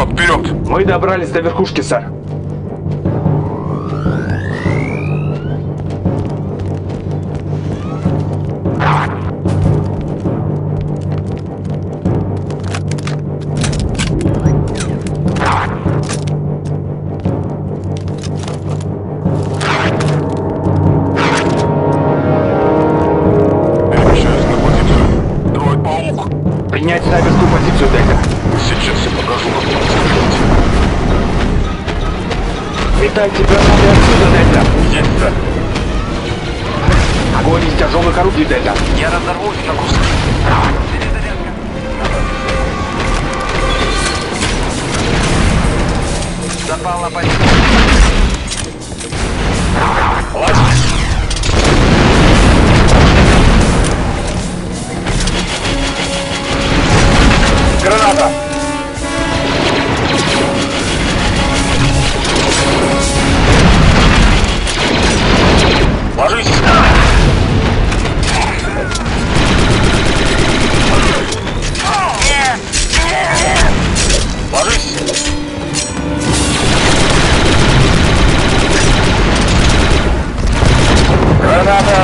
Вперед, вперед! Мы добрались до верхушки, сэр. Принять снайперскую позицию, Дата. Сейчас я покажу, как это сделать. Метайте гранаты отсюда, Дата. Есть, да. Огонь из тяжелых орудий, Дата. Я разорвусь на куски. Перезарядка. Запал на позицию. Граната! Ложись! Ложись! Граната!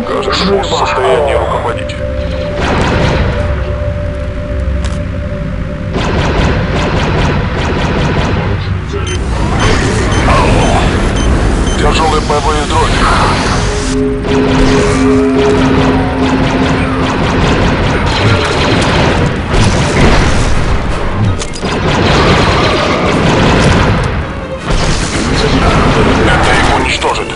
Кажется, босс в состоянии руководить. Тяжелый боевой дроид. Это их уничтожит.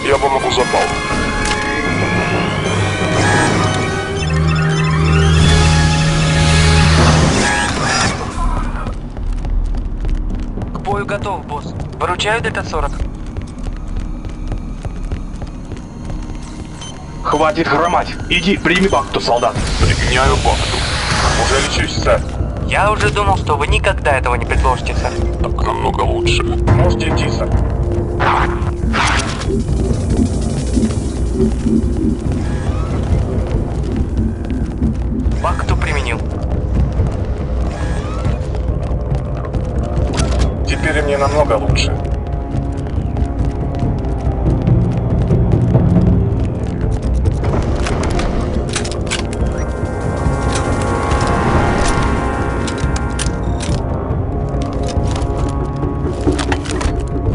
Я помогу запал. К бою готов, босс. Выручаю Дата 40. Хватит хромать. Иди, прими бакту, солдат. Применяю бакту. Уже лечусь, сэр. Я уже думал, что вы никогда этого не предложите, сэр. Так намного лучше. Можете идти, сэр. Бакту применил. Теперь мне намного лучше.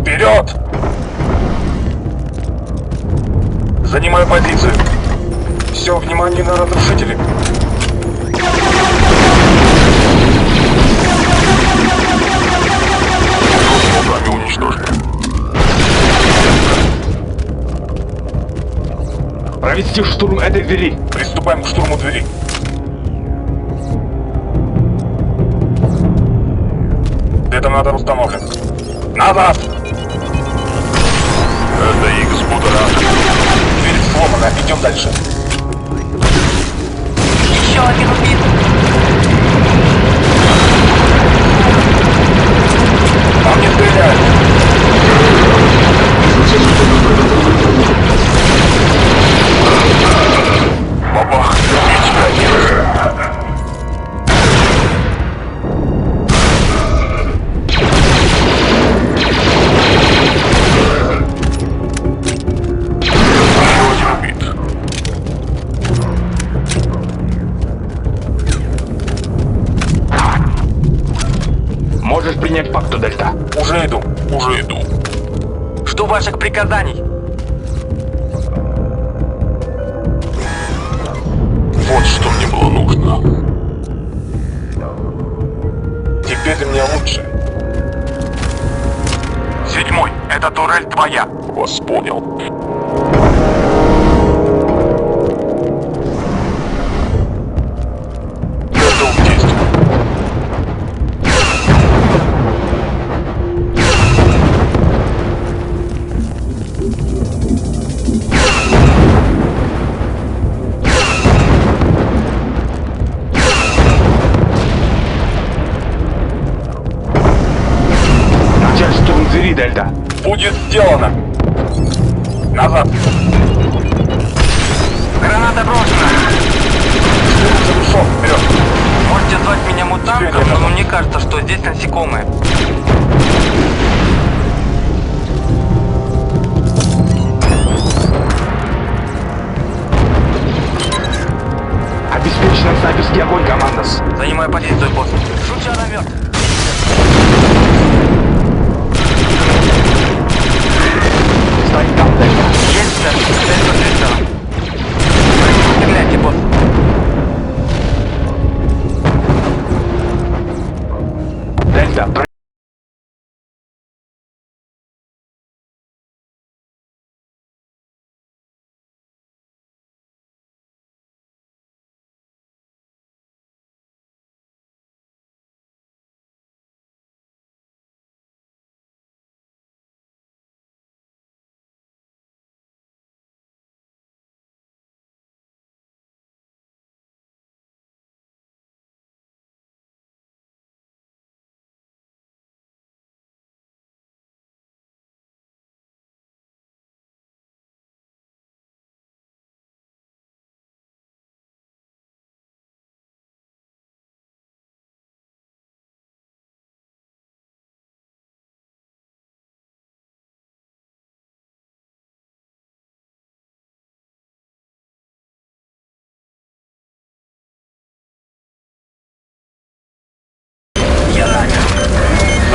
Вперед! Занимаю позицию. Все, внимание на разрушители. Врага уничтожили. Провести штурм этой двери. Приступаем к штурму двери. Детонатор установлен. Назад! Это X будоражит. Дверь сломана, идем дальше. Еще один убит. Нам не стреляют. Бабах, Уже иду. Жду ваших приказаний. Вот что мне было нужно. Теперь мне лучше. 7-й, эта турель твоя. Вас понял. Готов к действию. Начать штурм двери, Дельта. Будет сделано. Назад. Граната брошена. Завершен. Вперед. Можете звать меня мутантом, но мне кажется, что здесь насекомые. Обеспеченный снайперский огонь, Коммандос. Занимаю позицию, босс. Шуча наверх. Стоит там, Дельта. Есть, сэр. Дельта средства. Стреляйте, босс. Дельта,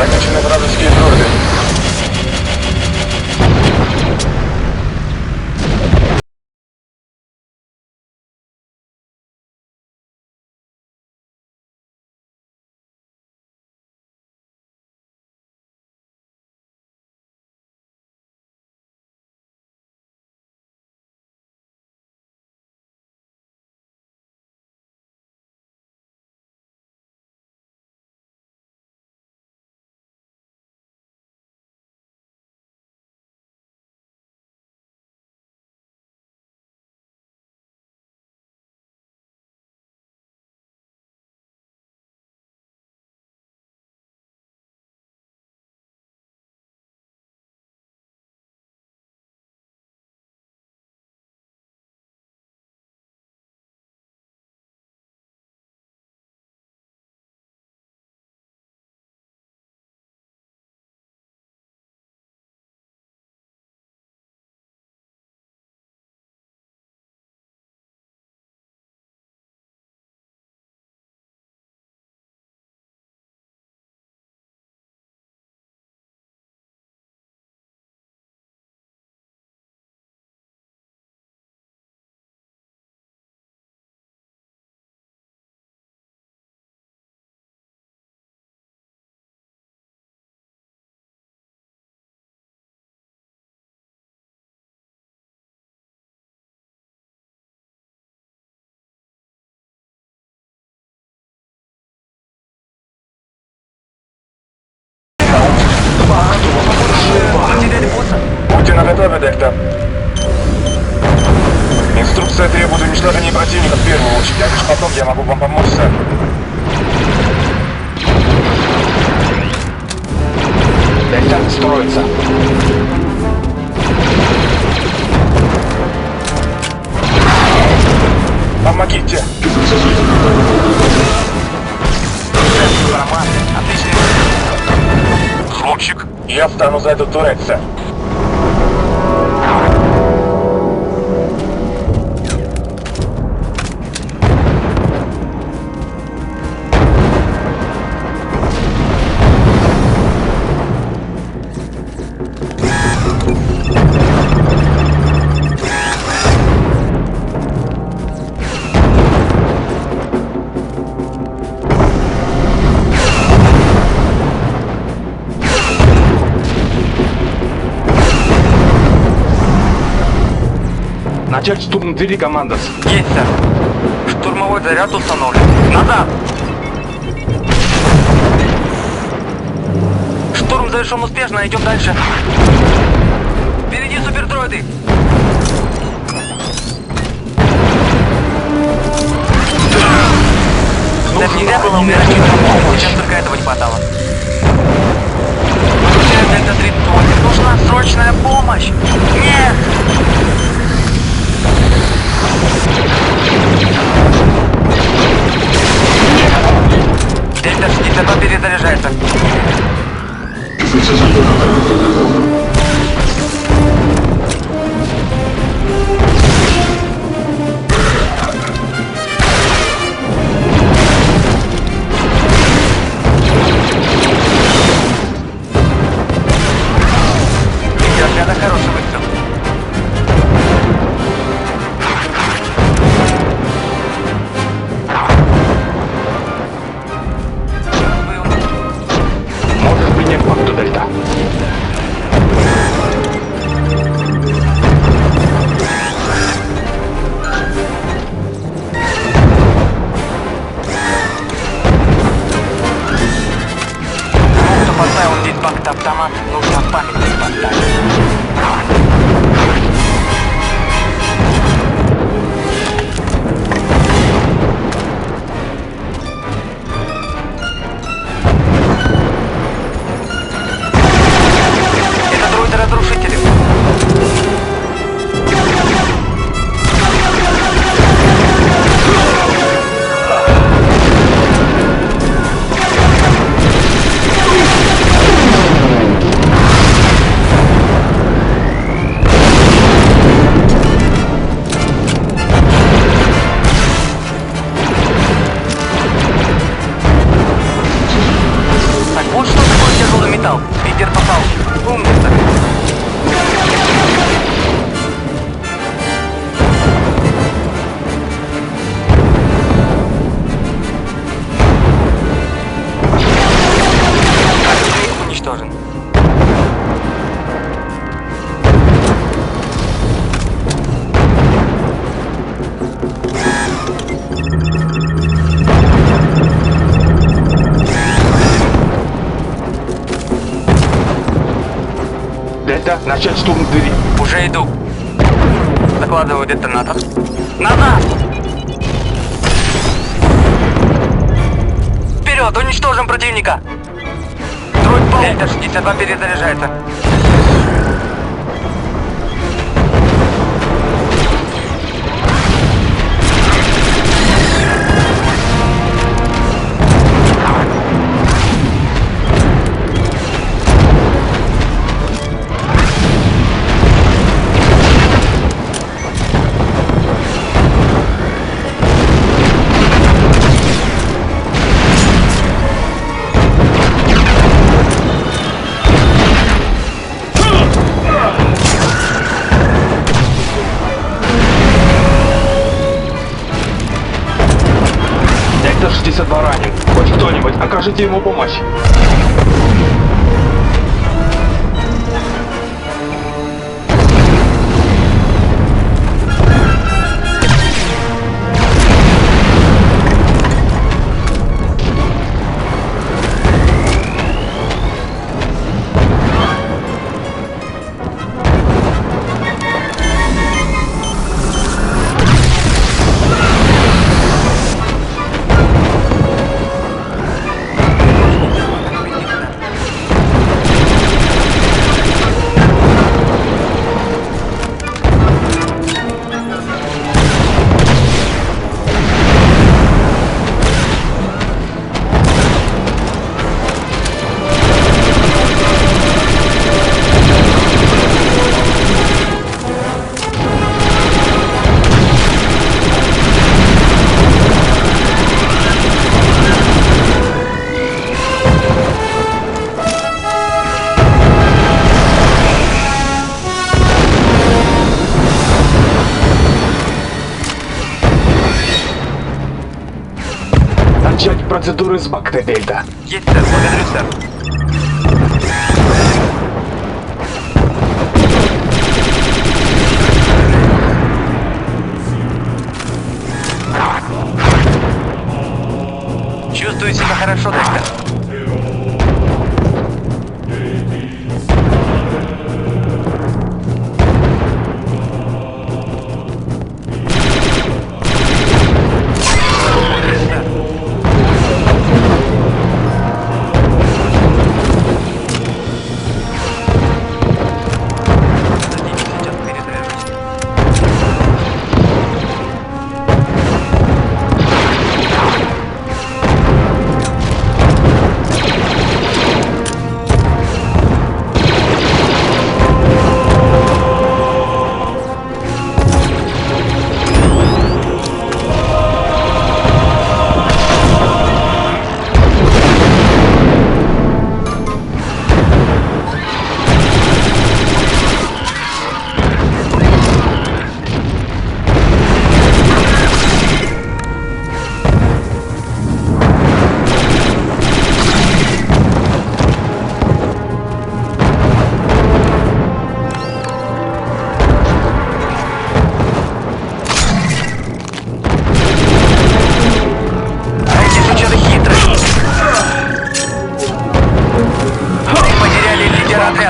Замечены вражеские дроиды. Будьте наготове, Дельта. Инструкция требует уничтожения противника в первую очередь, а лишь потом я могу вам помочь, сэр. Дельта строится. Помогите. Отличный. Хлопчик, я встану за эту турель, сэр. Начать штурм двери, Коммандос. Есть, сэр. Штурмовой заряд установлен. Назад! Штурм завершен успешно, идем дальше. Впереди супертроиды! Да нельзя было умирать, сейчас только этого не хватало. Дельта 38, нужна срочная помощь! Нет! Дельта 62 перезаряжается. Это хороший выстрел. Можешь принять факту, Дельта. Кто поставил здесь бакт-автомат, нужно памятник поставить. Это дроиды-разрушители. Так вот что такое тяжелый металл. Питер попал. Умница. Уничтожен. Дельта, начать штурм двери. Уже иду. Закладываю детонатор. Назад! Вперед! Уничтожим противника! Дроид пол. Дельта 62 перезаряжается. Дельта 62 ранен. Хоть кто-нибудь, окажите ему помощь. Начать процедуры с бакта, Дельта. Есть, сэр. Благодарю, сэр.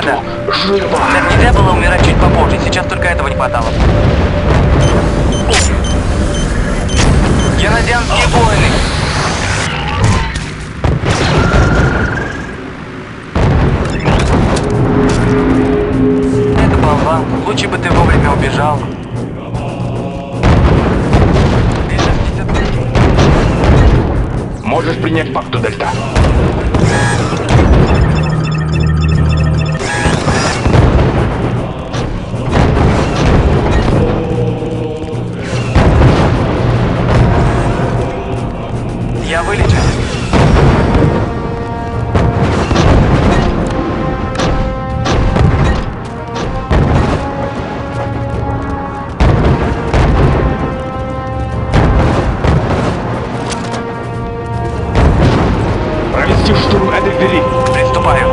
надо. Живо! Так нельзя было умирать чуть попозже, сейчас только этого не хватало. Генадианские войны! Это болван, лучше бы ты вовремя убежал. Можешь принять факту, Дельта. Я вылечу. Провести штурм этой двери. Приступаю.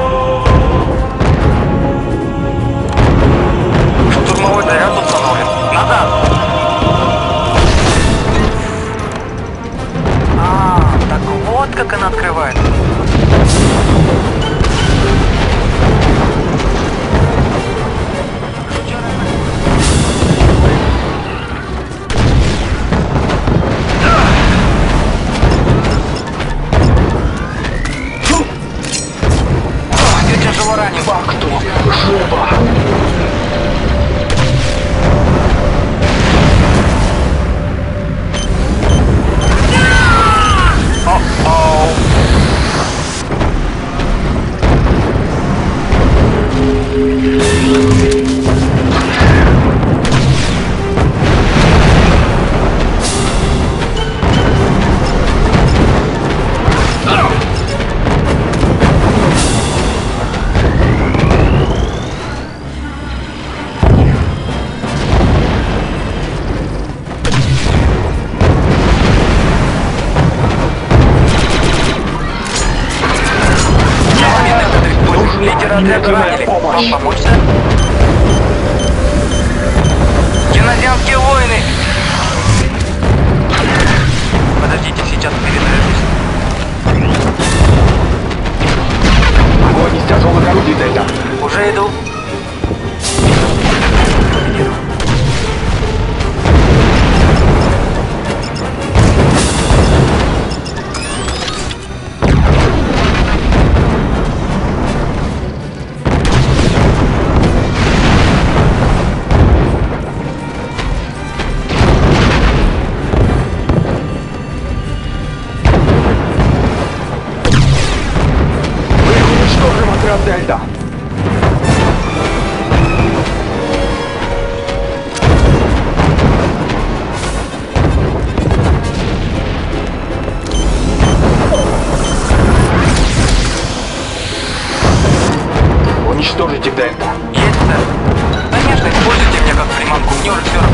Штурмовой заряд установлен. Назад! Так вот как она открывает. Я тяжело ранен. Факту. Живо! О-оу. Лидера отряда ранили. Вам помочь, сэр? Генадианские войны! Подождите, сейчас передрежусь. Огонь из тяжелых орудий, Дельта. Уже иду. Дельта. Уничтожите Дельта. Есть, сэр. Конечно, используйте меня как приманку, мне уже все равно.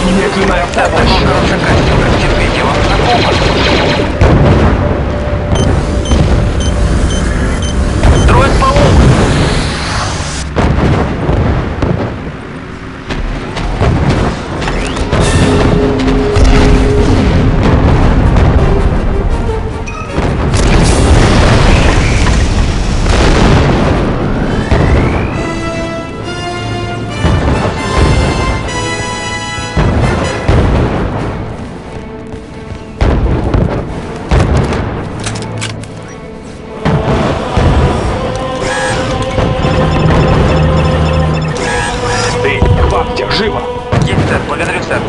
Немедленная Да, такой хороший костюм, как терпение, вам знакомо. Дроид-паук! Живо! Есть, сэр, благодарю, сэр.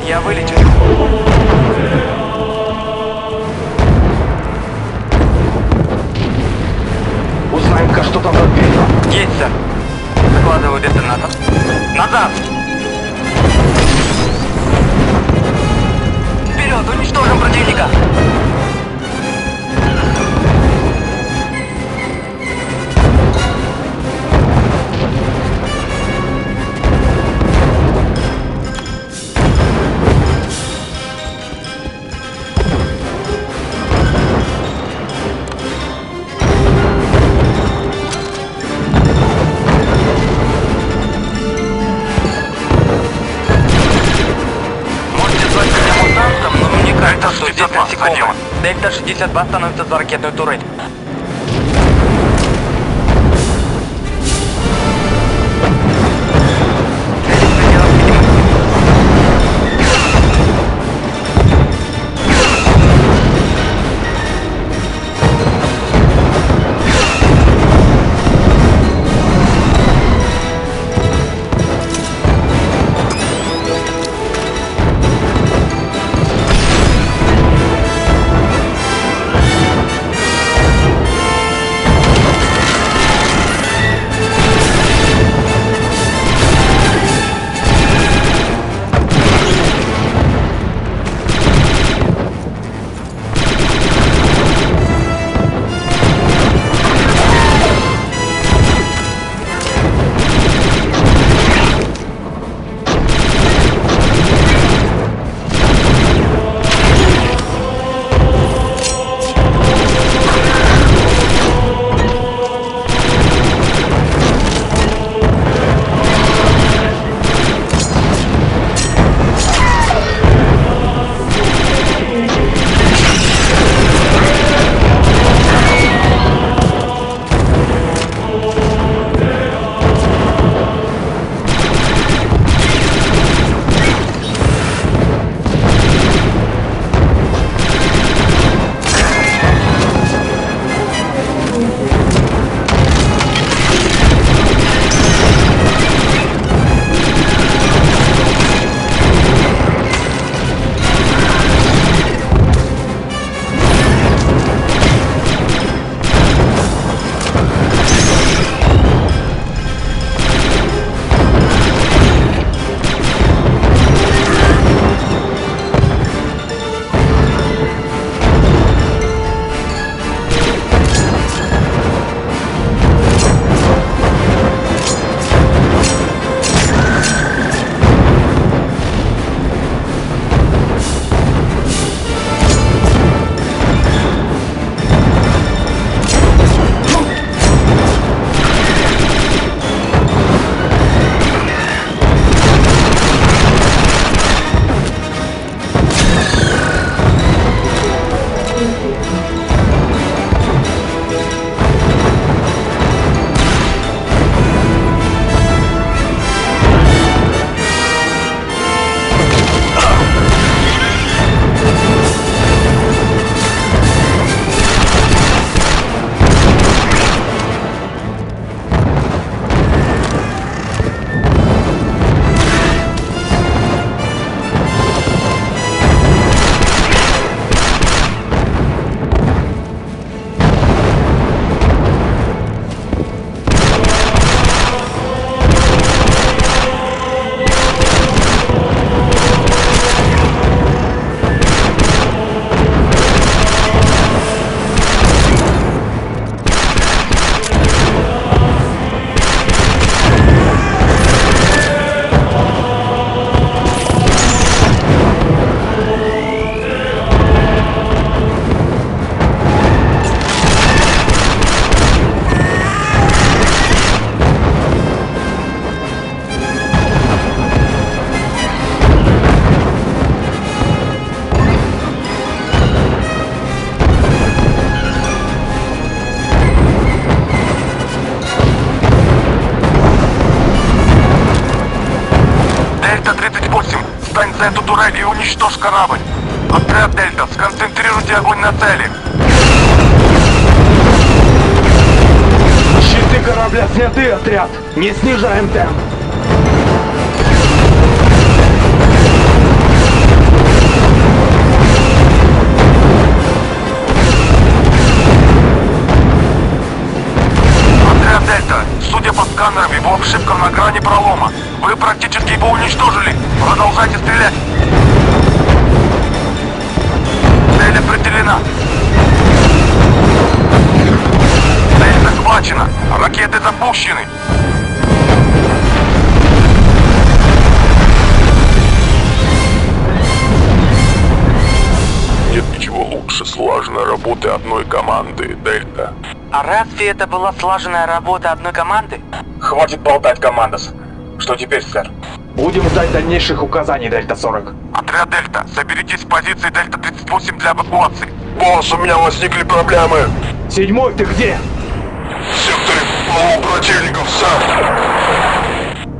Я вылечу. Узнаем-ка, что там за дверью. Есть, сэр. Закладываю детонатор. Назад! Вперед, уничтожим противника! Дельта 62 становится за ракетную турель. за эту турель и уничтожь корабль. Отряд Дельта, сконцентрируйте огонь на цели. Щиты корабля сняты, отряд. Не снижаем темп. Отряд Дельта, судя по сканерам, его обшивка на грани пролома. Вы практически его уничтожили. Продолжайте стрелять. Цель определена. Цель захвачена. Ракеты запущены. Нет ничего лучше слаженной работы одной команды, Дельта. А разве это была слаженная работа одной команды? Хватит болтать, Коммандос. Что теперь, сэр? Будем ждать дальнейших указаний, Дельта-40. Отряд Дельта, соберитесь в позиции Дельта-38 для эвакуации. Босс, у меня возникли проблемы. 7-й, ты где? В секторе полно противников, сэр.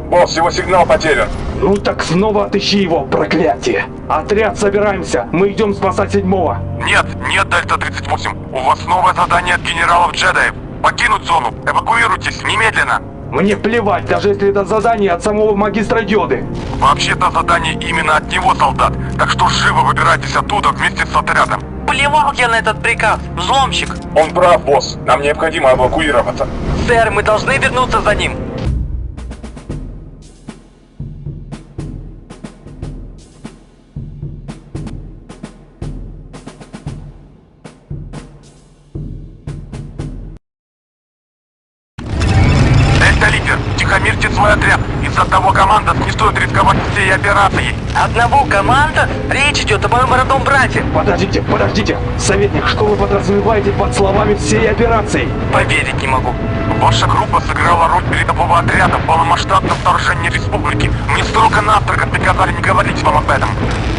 Босс, его сигнал потерян. Ну так снова отыщи его, проклятие. Отряд, собираемся, мы идем спасать 7-го. Нет, Дельта-38, у вас новое задание от генералов Джедаев. Покинуть зону, эвакуируйтесь немедленно. Мне плевать, даже если это задание от самого магистра Йоды. Вообще-то задание именно от него, солдат, так что живо выбирайтесь оттуда вместе с отрядом. Плевал я на этот приказ, взломщик. Он прав, босс, нам необходимо эвакуироваться. Сэр, мы должны вернуться за ним. Лидер, тихомирьте свой отряд. Из-за того команда не стоит рисковать всей операцией. Одного команда? Речь идет о моем родном брате. Подождите. Советник, что вы подразумеваете под словами всей операции? Поверить не могу. Ваша группа сыграла роль передового отряда в полномасштабном вторжении республики. Мне строго-настрого приказали не говорить вам об этом.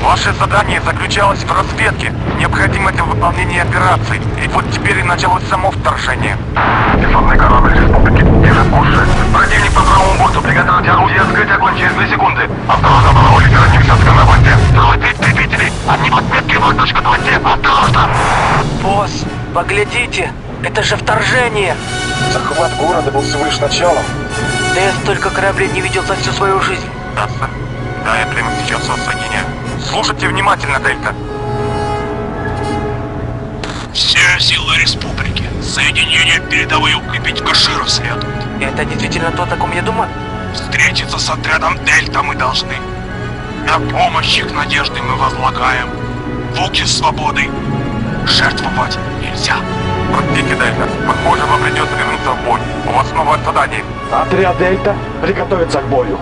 Ваше задание заключалось в разведке, необходимости выполнения операции. И вот теперь и началось само вторжение. Десантный корабль республики держит курс 6. Противник по правому борту, приготовить орудие, открыть огонь через 2 секунды. Осторожно, было лидера невсятка на хвосте. Срубить прикрепители. Они подпиткивают точка 20. Осторожно. Босс, поглядите, это же вторжение. Захват города был всего лишь началом. Да я столько кораблей не видел за всю свою жизнь. Да, сэр. Да, я прямо сейчас вас соединяю. Слушайте внимательно, Дельта. Все силы республики. Соединение передовые укрепить Каширу следует. Это действительно то, о ком я думаю? Встретиться с отрядом Дельта мы должны. На помощь их надежды мы возлагаем. Вуки свободы. Жертвовать нельзя. Простите, Дельта. Похоже, вам придется вернуться в бой. У вас новое задание. Отряд Дельта приготовиться к бою.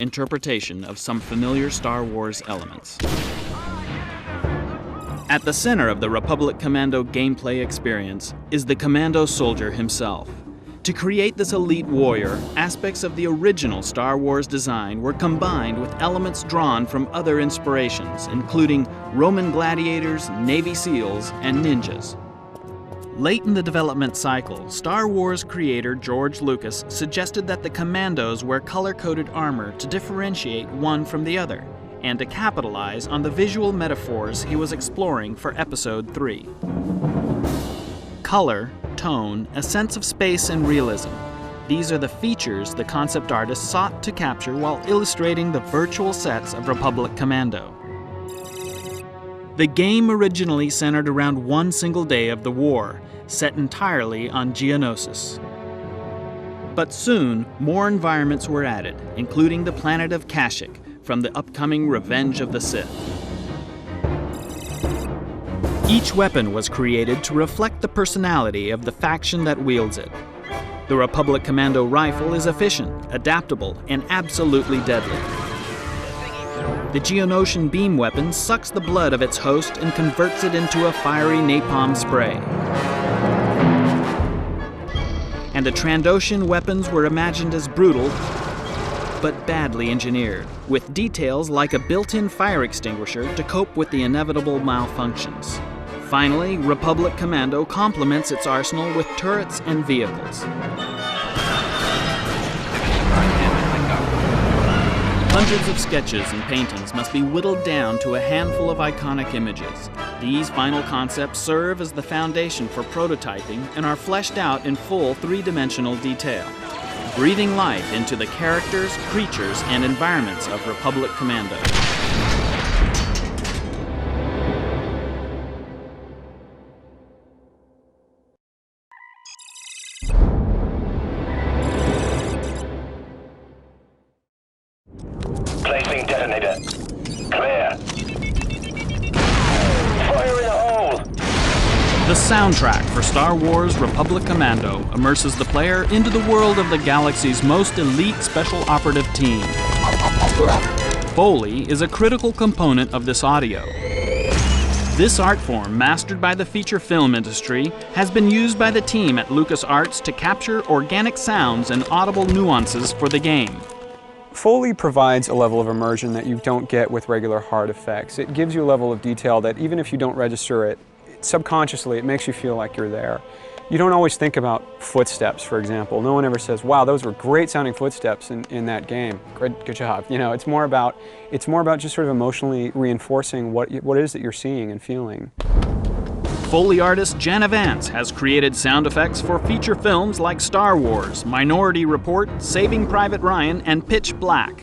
interpretation of some familiar Star Wars elements. At the center of the Republic Commando gameplay experience is the Commando soldier himself. To create this elite warrior, aspects of the original Star Wars design were combined with elements drawn from other inspirations, including Roman gladiators, Navy SEALs, and ninjas. Late in the development cycle, Star Wars creator George Lucas suggested that the Commandos wear color-coded armor to differentiate one from the other, and to capitalize on the visual metaphors he was exploring for Episode 3. Color, tone, a sense of space and realism. These are the features the concept artist sought to capture while illustrating the virtual sets of Republic Commando. The game originally centered around one single day of the war, set entirely on Geonosis. But soon, more environments were added, including the planet of Kashyyyk from the upcoming Revenge of the Sith. Each weapon was created to reflect the personality of the faction that wields it. The Republic Commando rifle is efficient, adaptable, and absolutely deadly. The Geonosian beam weapon sucks the blood of its host and converts it into a fiery napalm spray. And the Trandoshan weapons were imagined as brutal, but badly engineered, with details like a built-in fire extinguisher to cope with the inevitable malfunctions. Finally, Republic Commando complements its arsenal with turrets and vehicles. Hundreds of sketches and paintings must be whittled down to a handful of iconic images. These final concepts serve as the foundation for prototyping and are fleshed out in full three-dimensional detail, breathing life into the characters, creatures, and environments of Republic Commando. Placing detonator. Clear. Fire in the hole! The soundtrack for Star Wars Republic Commando immerses the player into the world of the galaxy's most elite special operative team. Foley is a critical component of this audio. This art form, mastered by the feature film industry, has been used by the team at LucasArts to capture organic sounds and audible nuances for the game. Foley provides a level of immersion that you don't get with regular hard effects. It gives you a level of detail that even if you don't register it, subconsciously it makes you feel like you're there. You don't always think about footsteps, for example. No one ever says, wow, those were great sounding footsteps in that game. Good job. You know, it's more about just sort of emotionally reinforcing what it is that you're seeing and feeling. Foley artist Jana Vance has created sound effects for feature films like Star Wars, Minority Report, Saving Private Ryan, and Pitch Black.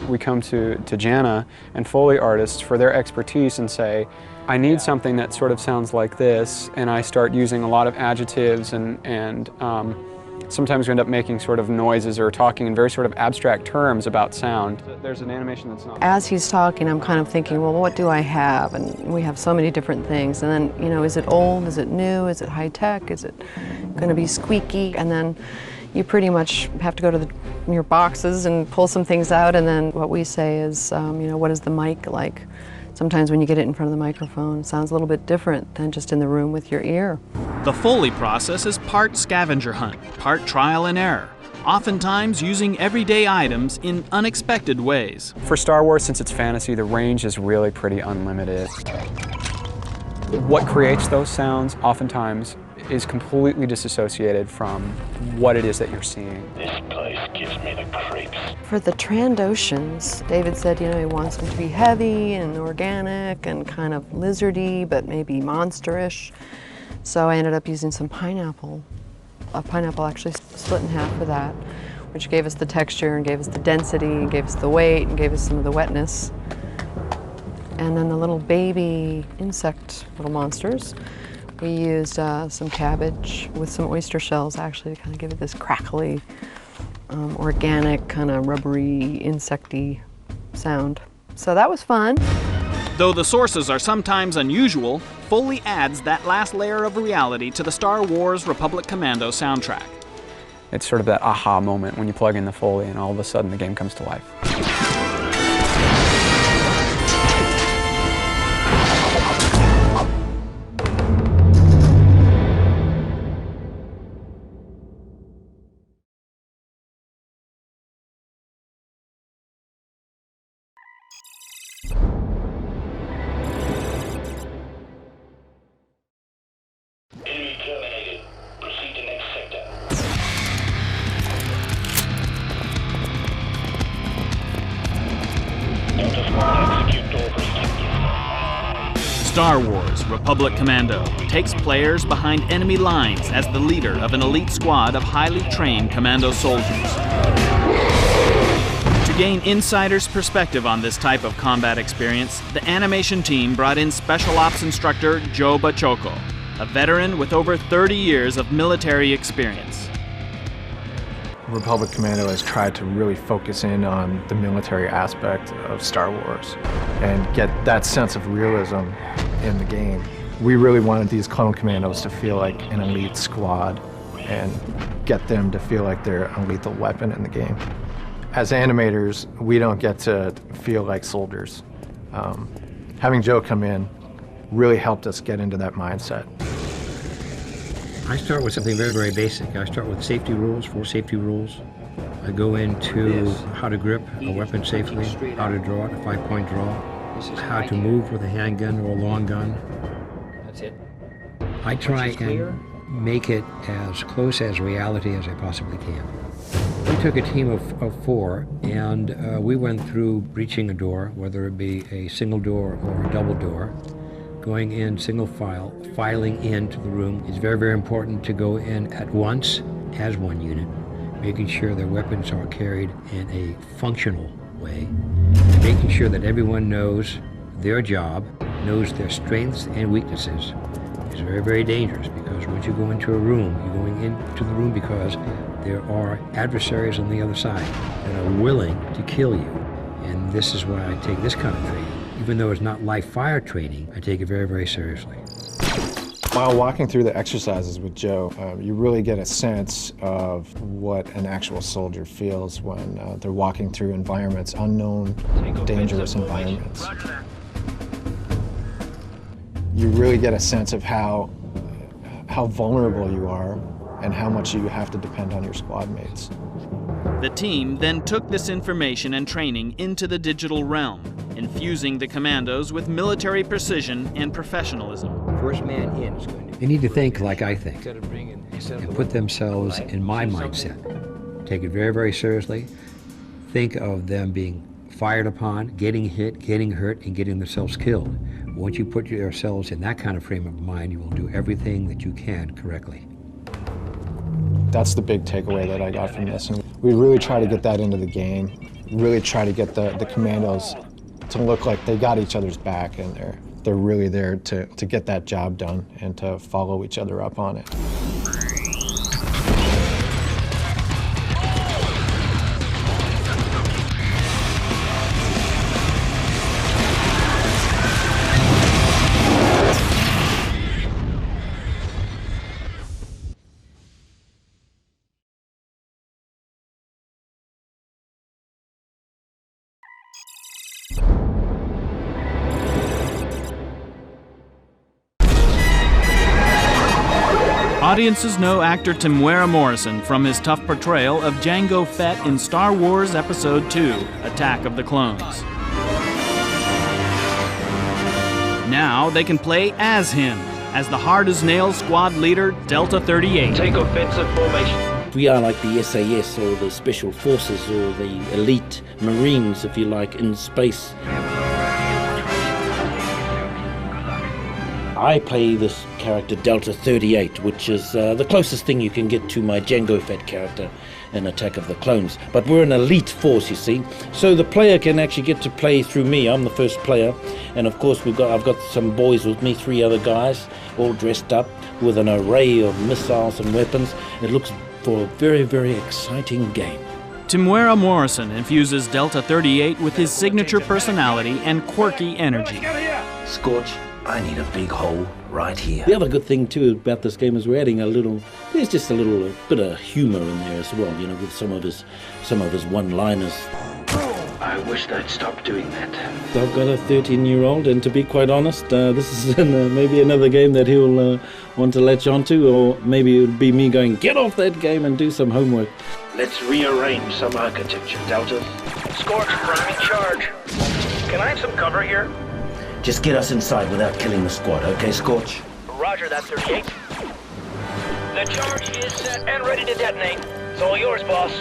We come to Jana and Foley artists for their expertise and say, I need something that sort of sounds like this, and I start using a lot of adjectives and sometimes we end up making sort of noises or talking in very sort of abstract terms about sound. There's an animation that's not... As he's talking, I'm kind of thinking, well, what do I have? And we have so many different things. And then, you know, is it old? Is it new? Is it high-tech? Is it going to be squeaky? And then you pretty much have to go to your boxes and pull some things out. And then what we say is, you know, what is the mic like? Sometimes when you get it in front of the microphone, it sounds a little bit different than just in the room with your ear. The Foley process is part scavenger hunt, part trial and error, oftentimes using everyday items in unexpected ways. For Star Wars, since it's fantasy, the range is really pretty unlimited. What creates those sounds oftentimes is completely disassociated from what it is that you're seeing. This place gives me the creeps. For the Trandoshans, David said, you know, he wants them to be heavy and organic and kind of lizardy, but maybe monsterish. So I ended up using some pineapple. A pineapple actually split in half for that, which gave us the texture and gave us the density and gave us the weight and gave us some of the wetness. And then the little baby insect little monsters, we used some cabbage with some oyster shells actually to kind of give it this crackly, organic, kind of rubbery, insecty sound. So that was fun. Though the sources are sometimes unusual, Foley adds that last layer of reality to the Star Wars Republic Commando soundtrack. It's sort of that aha moment when you plug in the Foley and all of a sudden the game comes to life. Enemy terminated. Proceed to next sector. Delta Squad, execute door breach. Star Wars Republic Commando takes players behind enemy lines as the leader of an elite squad of highly trained commando soldiers. To gain insider's perspective on this type of combat experience, the animation team brought in Special Ops instructor Joe Bachoco, a veteran with over 30 years of military experience. Republic Commando has tried to really focus in on the military aspect of Star Wars and get that sense of realism in the game. We really wanted these clone commandos to feel like an elite squad and get them to feel like they're a lethal weapon in the game. As animators, we don't get to feel like soldiers. Having Joe come in really helped us get into that mindset. I start with something very, very basic. I start with safety rules, 4 safety rules. I go into how to grip a weapon safely, how to draw it, a 5-point draw, how to move with a handgun or a long gun. That's it. I try and make it as close as reality as I possibly can. We took a team of 4 and we went through breaching a door, whether it be a single door or a double door, going in single file, filing into the room. It's very, very important to go in at once as one unit, making sure their weapons are carried in a functional way, and making sure that everyone knows their job, knows their strengths and weaknesses. It's very, very dangerous because once you go into a room, you're going into the room because there are adversaries on the other side that are willing to kill you. And this is why I take this kind of training. Even though it's not live fire training, I take it very, very seriously. While walking through the exercises with Joe, you really get a sense of what an actual soldier feels when they're walking through environments, unknown, dangerous environments. You really get a sense of how vulnerable you are and how much you have to depend on your squad mates. The team then took this information and training into the digital realm, infusing the commandos with military precision and professionalism. First man in is going to... They need to think like I think and put themselves in my mindset. Take it very, very seriously. Think of them being fired upon, getting hit, getting hurt, and getting themselves killed. Once you put yourselves in that kind of frame of mind, you will do everything that you can correctly. That's the big takeaway that I got from this. And we really try to get that into the game, really try to get the commandos to look like they got each other's back and they're really there to get that job done and to follow each other up on it. Audiences know actor Temuera Morrison from his tough portrayal of Jango Fett in Star Wars Episode II, Attack of the Clones. Now they can play as him, as the hard-as-nails squad leader, Delta 38. Take offensive formation. We are like the SAS or the Special Forces or the elite Marines, if you like, in space. I play this character Delta 38, which is the closest thing you can get to my Jango Fett character in Attack of the Clones. But we're an elite force, you see, so the player can actually get to play through me. I'm the first player, and of course I've got some boys with me, 3 other guys, all dressed up with an array of missiles and weapons. It looks for a very, very exciting game. Temuera Morrison infuses Delta 38 with his signature personality and quirky energy. Scorch, I need a big hole right here. The other good thing too about this game is we're adding there's just a little bit of humor in there as well, you know, with some of his one-liners. I wish they'd stop doing that. I've got a 13-year-old, and to be quite honest, this is maybe another game that he'll want to latch onto, or maybe it would be me going, get off that game and do some homework. Let's rearrange some architecture, Delta. Scorch, I'm in charge. Can I have some cover here? Just get us inside without killing the squad, okay, Scorch? Roger that, 38. The charge is set and ready to detonate. It's all yours, boss.